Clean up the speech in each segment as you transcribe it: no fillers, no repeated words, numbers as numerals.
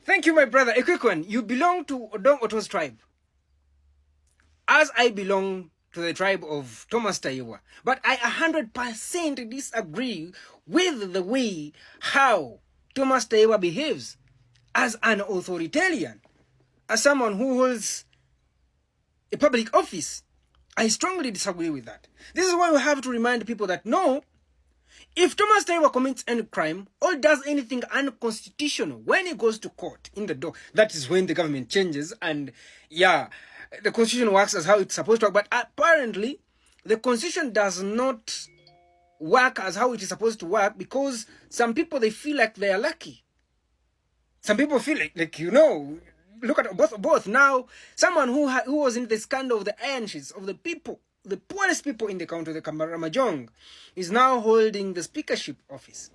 Thank you, my brother. A quick one. You belong to Otto's tribe, as I belong to the tribe of Thomas Tayebwa. But I 100% disagree with the way how Thomas Tayebwa behaves as an authoritarian, as someone who holds a public office. I strongly disagree with that. This is why we have to remind people that no, if Thomas Tayebwa commits any crime or does anything unconstitutional, when he goes to court in the door, that is when the government changes and yeah, the constitution works as how it's supposed to work. But apparently, the constitution does not work as how it is supposed to work because some people, they feel like they are lucky. Some people feel like you know, look at both. Now, someone who was in the scandal of the iron sheets of the people, the poorest people in the country, the Kamaramajongo, is now holding the speakership office.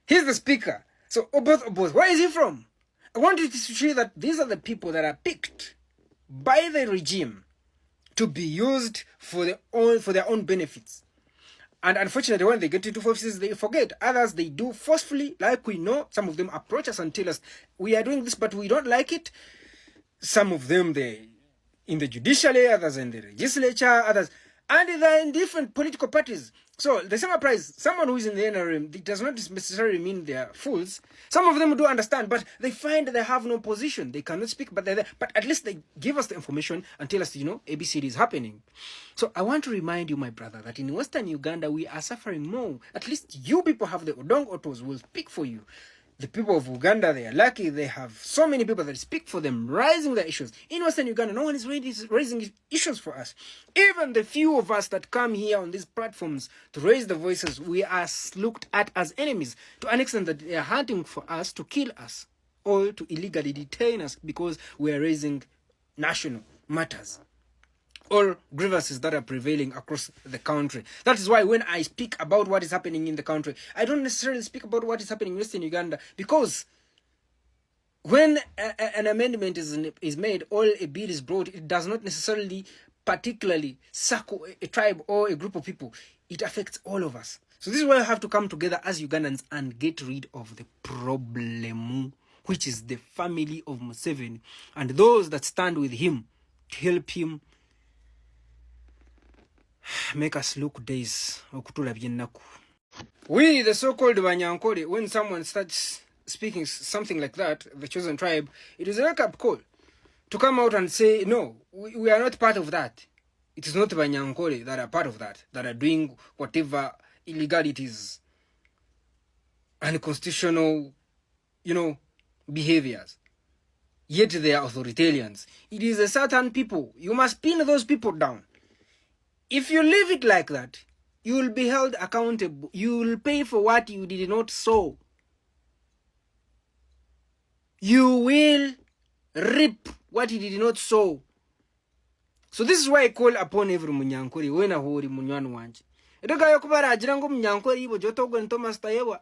He's the speaker. So both. Where is he from? I want you to see that these are the people that are picked by the regime to be used for their own benefits. And unfortunately, when they get into offices, they forget. Others, they do forcefully, like we know. Some of them approach us and tell us, we are doing this, but we don't like it. Some of them, they in the judiciary, others in the legislature, others, and they're in different political parties. So the same applies. Someone who is in the NRM, it does not necessarily mean they are fools. Some of them do understand, but they find they have no position. They cannot speak, but at least they give us the information and tell us, you know, ABCD is happening. So I want to remind you, my brother, that in Western Uganda, we are suffering more. At least you people have the Odonga Ottos will speak for you. The people of Uganda, they are lucky. They have so many people that speak for them, raising their issues. In Western Uganda, no one is raising issues for us. Even the few of us that come here on these platforms to raise the voices, we are looked at as enemies to an extent that they are hunting for us to kill us or to illegally detain us because we are raising national matters or grievances that are prevailing across the country. That is why when I speak about what is happening in the country, I don't necessarily speak about what is happening in Western Uganda, because when an amendment is made or a bill is brought, it does not necessarily particularly circle a tribe or a group of people. It affects all of us. So this is why we have to come together as Ugandans and get rid of the problem, which is the family of Museveni and those that stand with him to help him make us look days. We, the so-called Banyankole, when someone starts speaking something like that, the chosen tribe, it is a wake-up call to come out and say, no, we are not part of that. It is not Banyankole that are part of that are doing whatever illegalities, unconstitutional, you know, behaviors. Yet they are authoritarians. It is a certain people. You must pin those people down. If you leave it like that, you will be held accountable. You will pay for what you did not sow. You will reap what you did not sow. So this is why I call upon every Munyankole when I hold Munyan wanje. Edoga yokubara ajirango Munyankole ibo jotogwa ni Thomas Tayebwa.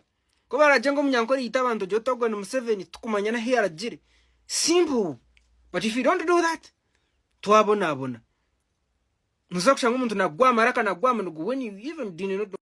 Kubara ajirango Munyankole itabanto jotogwa ni Museveni tukumanyana here ajiri. Simple. But if you don't do that, tuabona abona. When you even didn't know